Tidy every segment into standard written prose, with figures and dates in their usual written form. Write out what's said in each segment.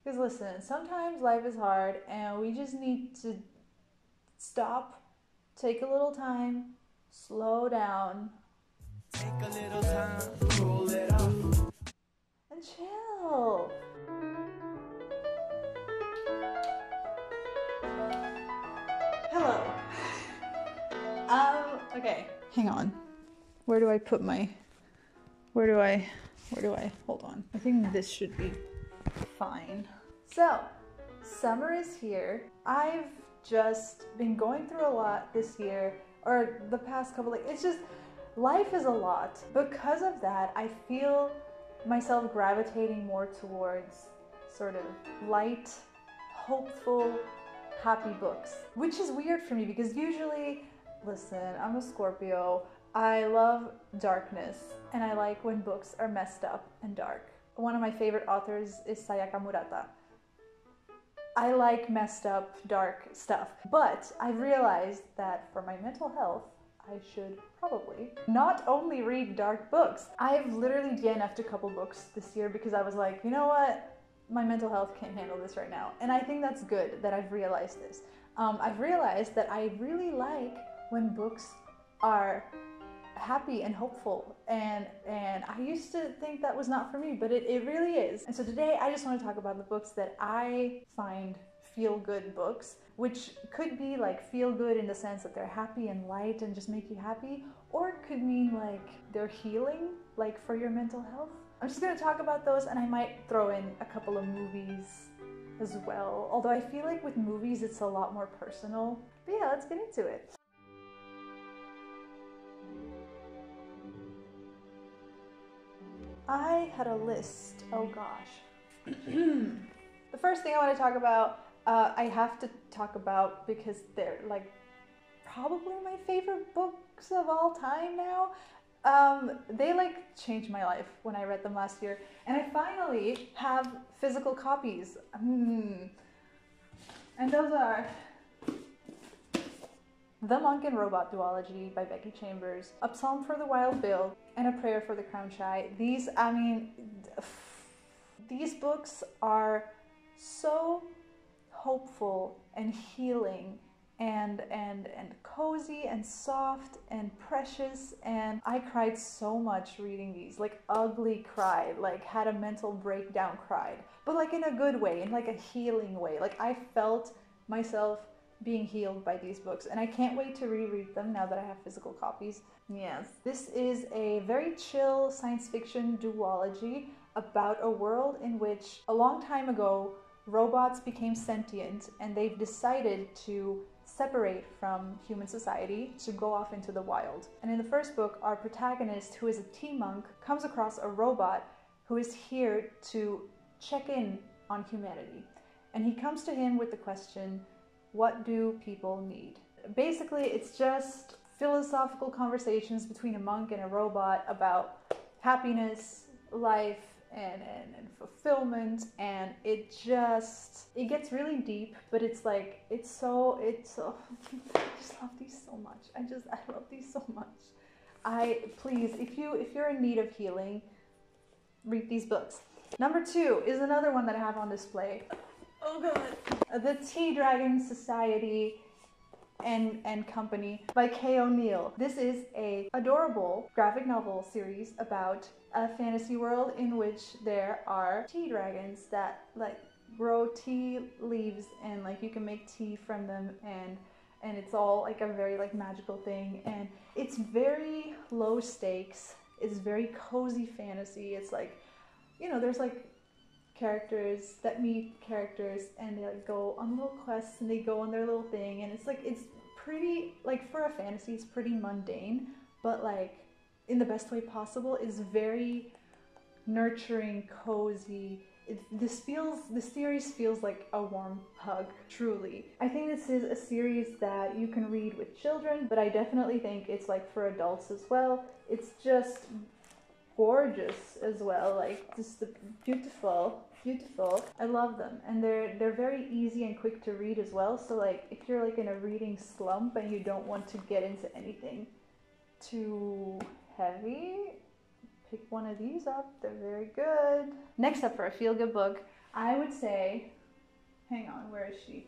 Because listen, sometimes life is hard and we just need to stop, take a little time, slow down, take a little time, cool it off, and chill. Hello. Okay. Hang on. Where do I put my, where do I, hold on. I think this should be fine. So, summer is here. I've just been going through a lot this year, or the past couple, it's just, life is a lot. Because of that, I feel myself gravitating more towards sort of light, hopeful, happy books. Which is weird for me because usually, listen, I'm a Scorpio. I love darkness and I like when books are messed up and dark. One of my favorite authors is Sayaka Murata. I like messed up, dark stuff. But I've realized that for my mental health, I should probably not only read dark books. I've literally DNF'd a couple books this year because I was like, you know what? My mental health can't handle this right now. And I think that's good that I've realized this. I've realized that I really like when books are happy and hopeful, and I used to think that was not for me, but it really is. And so today I just want to talk about the books that I find feel-good books, which could be like feel-good in the sense that they're happy and light and just make you happy, or it could mean like they're healing, like for your mental health. I'm just going to talk about those, and I might throw in a couple of movies as well, although I feel like with movies it's a lot more personal. But yeah, let's get into it. I had a list. Oh gosh. The first thing I want to talk about, I have to talk about because they're like probably my favorite books of all time now. They like changed my life when I read them last year, and I finally have physical copies. And those are The Monk and Robot Duology by Becky Chambers, A Psalm for the Wild Bill, and A Prayer for the Crown Shy. These, I mean, these books are so hopeful and healing and cozy and soft and precious, and I cried so much reading these, like ugly cried, like had a mental breakdown cried, but like in a good way, in like a healing way. Like I felt myself being healed by these books, and I can't wait to reread them now that I have physical copies. Yes, this is a very chill science fiction duology about a world in which a long time ago robots became sentient and they've decided to separate from human society to go off into the wild. And in the first book, our protagonist, who is a tea monk, comes across a robot who is here to check in on humanity. And he comes to him with the question, what do people need? Basically, it's just philosophical conversations between a monk and a robot about happiness, life, and fulfillment, and it gets really deep, but it's like, it's so I just love these so much. I love these so much. Please, if you're in need of healing, read these books. Number 2 is another one that I have on display. Oh god. The Tea Dragon Society and Company by Kay O'Neill. This is a adorable graphic novel series about a fantasy world in which there are tea dragons that like grow tea leaves, and like you can make tea from them, and it's all like a very like magical thing, and it's very low stakes. It's very cozy fantasy. It's like, you know, there's like characters that meet characters, and they like go on little quests, and they go on their little thing, and it's like, it's pretty, like for a fantasy, it's pretty mundane, but like in the best way possible. It's very nurturing, cozy. This series feels like a warm hug, truly. I think this is a series that you can read with children, but I definitely think it's like for adults as well. It's just gorgeous as well, like just the beautiful. I love them, and they're very easy and quick to read as well. So like if you're like in a reading slump and you don't want to get into anything too heavy, pick one of these up. They're very good. Next up for a feel-good book, I would say, hang on, where is she?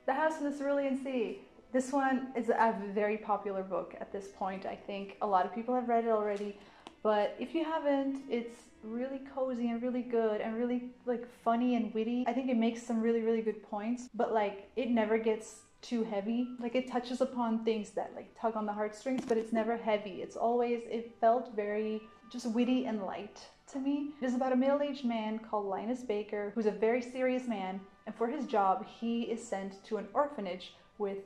The House in the Cerulean Sea. This one is a very popular book at this point. I think a lot of people have read it already, but if you haven't, it's really cozy and really good and really like funny and witty. I think it makes some really, really good points, but like it never gets too heavy. Like it touches upon things that like tug on the heartstrings, but it's never heavy. It's always, it felt very just witty and light to me. It is about a middle-aged man called Linus Baker, who's a very serious man, and for his job, he is sent to an orphanage with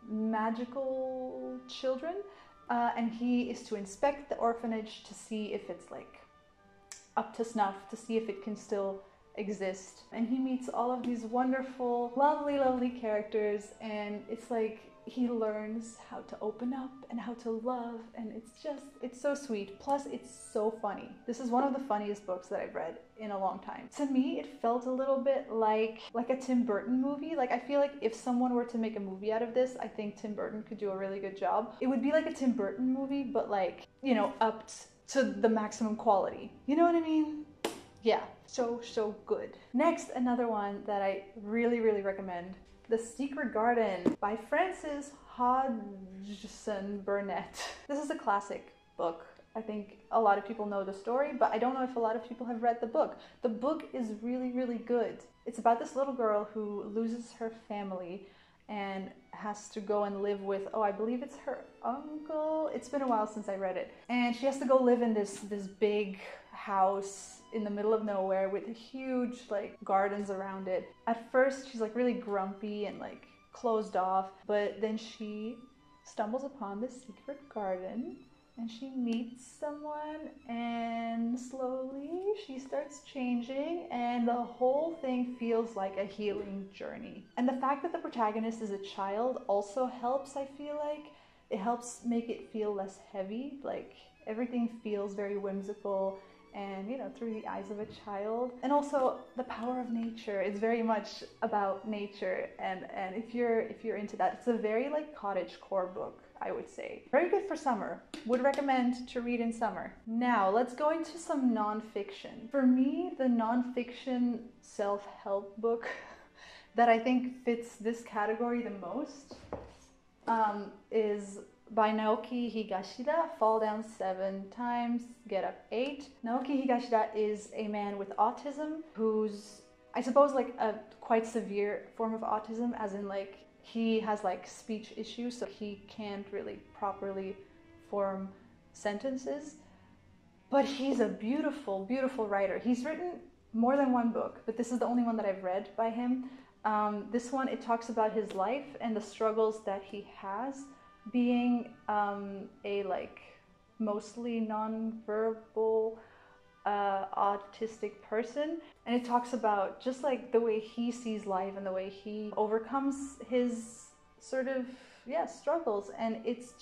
magical children, and he is to inspect the orphanage to see if it's like up to snuff, to see if it can still exist. And he meets all of these wonderful, lovely, lovely characters, and it's like he learns how to open up and how to love, and it's so sweet. Plus, it's so funny. This is one of the funniest books that I've read in a long time. To me, it felt a little bit like a Tim Burton movie. Like, I feel like if someone were to make a movie out of this, I think Tim Burton could do a really good job. It would be like a Tim Burton movie, but like, you know, upped to the maximum quality. You know what I mean? Yeah, so good. Next, another one that I really, really recommend. The Secret Garden by Frances Hodgson Burnett. This is a classic book. I think a lot of people know the story, but I don't know if a lot of people have read the book. The book is really, really good. It's about this little girl who loses her family and has to go and live with, oh, I believe it's her uncle. It's been a while since I read it. And she has to go live in this big house in the middle of nowhere with huge like gardens around it. At first she's like really grumpy and like closed off, but then she stumbles upon this secret garden and she meets someone, and slowly she starts changing, and the whole thing feels like a healing journey. And the fact that the protagonist is a child also helps. I feel like it helps make it feel less heavy. Like everything feels very whimsical and, you know, through the eyes of a child. And also the power of nature is very much about nature, and if you're into that, it's a very like cottagecore book, I would say. Very good for summer. Would recommend to read in summer. Now let's go into some nonfiction. For me, the nonfiction self-help book that I think fits this category the most is by Naoki Higashida, Fall Down 7 Times, Get Up 8. Naoki Higashida is a man with autism who's, I suppose, like a quite severe form of autism, as in like he has like speech issues, so he can't really properly form sentences. But he's a beautiful, beautiful writer. He's written more than one book, but this is the only one that I've read by him. This one, it talks about his life and the struggles that he has being a like mostly non-verbal autistic person, and it talks about just like the way he sees life and the way he overcomes his sort of struggles, and it's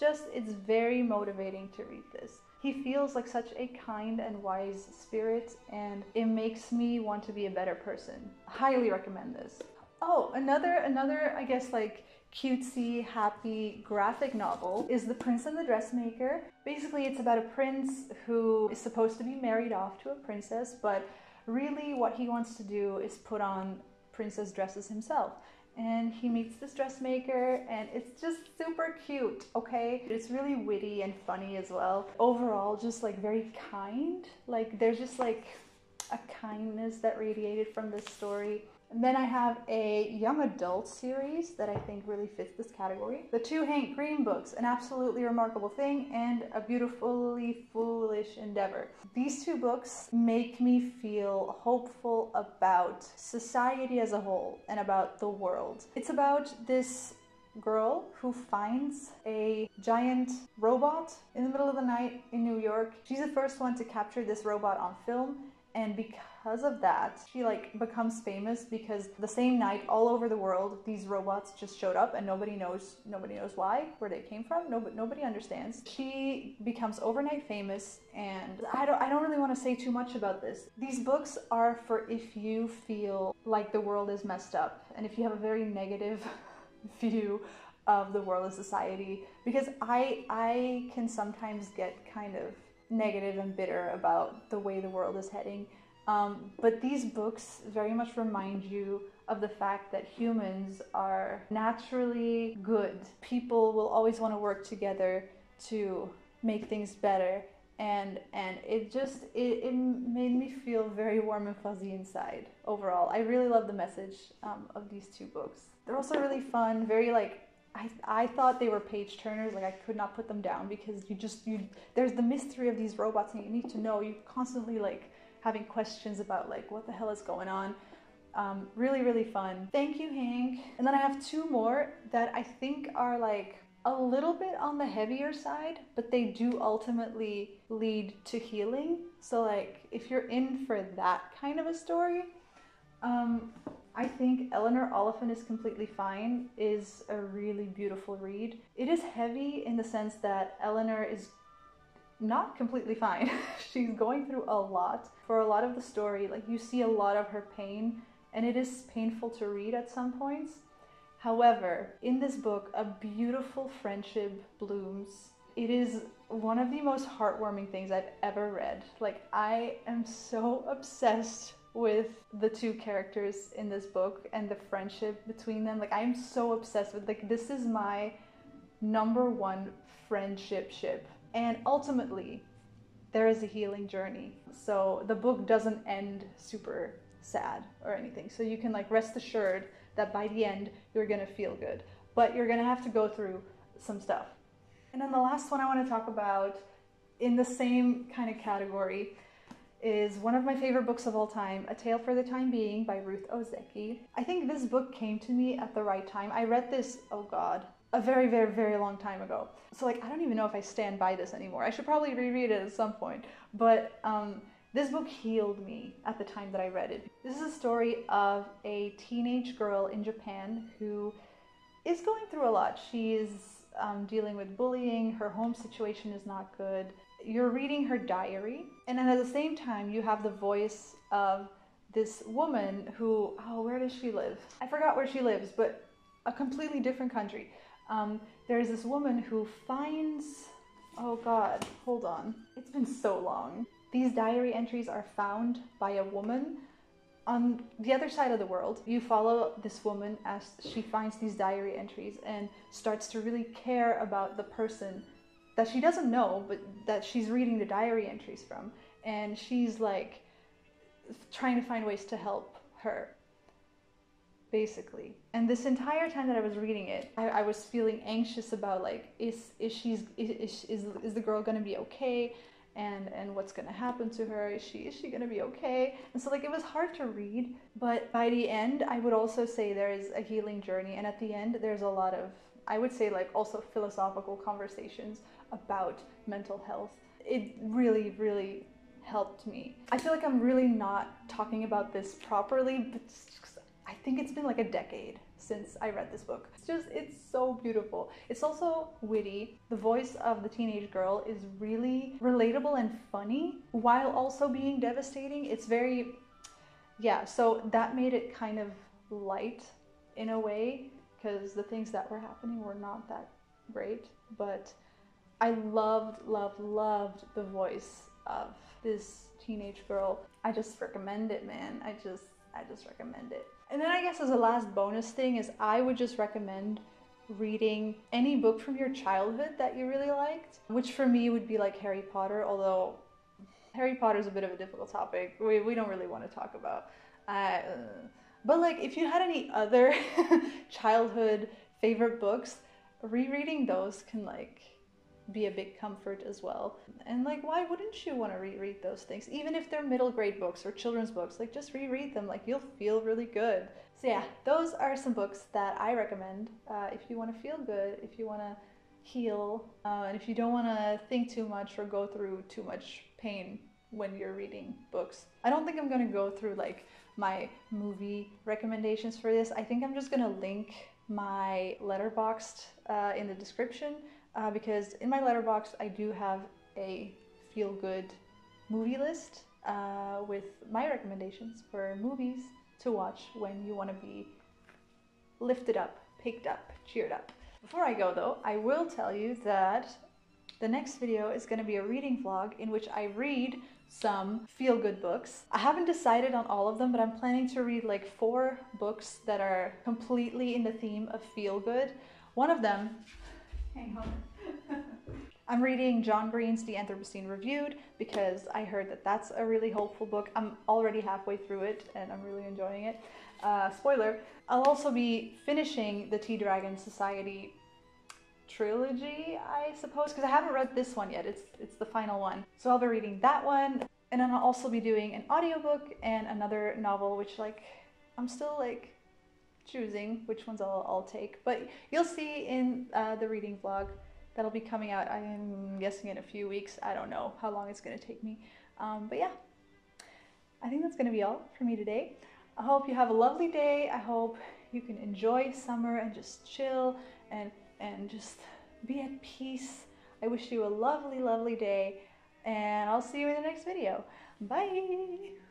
very motivating to read this. He feels like such a kind and wise spirit, and it makes me want to be a better person. Highly recommend this. Oh, another I guess like cutesy, happy graphic novel is The Prince and the Dressmaker. Basically, it's about a prince who is supposed to be married off to a princess, but really what he wants to do is put on princess dresses himself. And he meets this dressmaker, and it's just super cute, okay? It's really witty and funny as well. Overall, just like very kind. Like there's just like a kindness that radiated from this story. And then I have a young adult series that I think really fits this category. The two Hank Green books, An Absolutely Remarkable Thing and A Beautifully Foolish Endeavor. These two books make me feel hopeful about society as a whole and about the world. It's about this girl who finds a giant robot in the middle of the night in New York. She's the first one to capture this robot on film. And because of that, she like becomes famous because the same night all over the world, these robots just showed up, and nobody knows why, where they came from. Nobody understands. She becomes overnight famous, and I don't really want to say too much about this. These books are for if you feel like the world is messed up, and if you have a very negative view of the world and society, because I can sometimes get kind of negative and bitter about the way the world is heading, But these books very much remind you of the fact that humans are naturally good. People will always want to work together to make things better. And it made me feel very warm and fuzzy inside overall. I really love the message of these two books. They're also really fun, very like, I thought they were page turners, like I could not put them down because there's the mystery of these robots and you need to know, you're constantly like having questions about like what the hell is going on. Really, really fun. Thank you, Hank. And then I have two more that I think are like a little bit on the heavier side, but they do ultimately lead to healing. So like if you're in for that kind of a story, I think Eleanor Oliphant is Completely Fine is a really beautiful read. It is heavy in the sense that Eleanor is not completely fine. She's going through a lot. For a lot of the story, like you see a lot of her pain, and it is painful to read at some points. However, in this book, a beautiful friendship blooms. It is one of the most heartwarming things I've ever read. Like, I am so obsessed with the two characters in this book and the friendship between them. Like, I am so obsessed with, like, this is my #1 friendship ship. And ultimately, there is a healing journey. So the book doesn't end super sad or anything. So you can like rest assured that by the end, you're gonna feel good. But you're gonna have to go through some stuff. And then the last one I wanna talk about in the same kind of category is one of my favorite books of all time, A Tale for the Time Being by Ruth Ozeki. I think this book came to me at the right time. I read this, oh God, a very, very, very long time ago. So like, I don't even know if I stand by this anymore. I should probably reread it at some point. But this book healed me at the time that I read it. This is a story of a teenage girl in Japan who is going through a lot. She is dealing with bullying. Her home situation is not good. You're reading her diary. And then at the same time, you have the voice of this woman who, oh, where does she live? I forgot where she lives, but a completely different country. There's this woman who finds, oh God, hold on. It's been so long. These diary entries are found by a woman on the other side of the world. You follow this woman as she finds these diary entries and starts to really care about the person that she doesn't know, but that she's reading the diary entries from. And she's like trying to find ways to help her, basically. And this entire time that I was reading it, I was feeling anxious about like, is the girl gonna be okay? And what's gonna happen to her? Is she gonna be okay? And so like it was hard to read, but by the end, I would also say there is a healing journey, and at the end, there's a lot of, I would say like also philosophical conversations about mental health. It really, really helped me. I feel like I'm really not talking about this properly, but I think it's been like a decade since I read this book. It's so beautiful. It's also witty. The voice of the teenage girl is really relatable and funny while also being devastating. It's very, yeah, so that made it kind of light in a way because the things that were happening were not that great, but I loved the voice of this teenage girl. I just recommend it, man. I just recommend it. And then I guess as a last bonus thing is I would just recommend reading any book from your childhood that you really liked, which for me would be like Harry Potter, although Harry Potter is a bit of a difficult topic. We don't really want to talk about. But like if you had any other childhood favorite books, rereading those can like be a big comfort as well. And like, why wouldn't you want to reread those things? Even if they're middle grade books or children's books, like just reread them, like you'll feel really good. So yeah, those are some books that I recommend if you want to feel good, if you want to heal, and if you don't want to think too much or go through too much pain when you're reading books. I don't think I'm going to go through like my movie recommendations for this. I think I'm just going to link my Letterboxd in the description. Because in my Letterboxd, I do have a feel-good movie list with my recommendations for movies to watch when you want to be lifted up, picked up, cheered up. Before I go though, I will tell you that the next video is going to be a reading vlog in which I read some feel-good books. I haven't decided on all of them, but I'm planning to read like 4 books that are completely in the theme of feel-good. One of them, hang on. I'm reading John Green's The Anthropocene Reviewed because I heard that that's a really hopeful book. I'm already halfway through it and I'm really enjoying it. Spoiler, I'll also be finishing the Tea Dragon Society trilogy, I suppose, because I haven't read this one yet. It's the final one. So I'll be reading that one, and then I'll also be doing an audiobook and another novel, which like I'm still like choosing which ones I'll take. But you'll see in the reading vlog that'll be coming out, I'm guessing in a few weeks. I don't know how long it's gonna take me. But yeah, I think that's gonna be all for me today. I hope you have a lovely day. I hope you can enjoy summer and just chill and just be at peace. I wish you a lovely, lovely day, and I'll see you in the next video. Bye!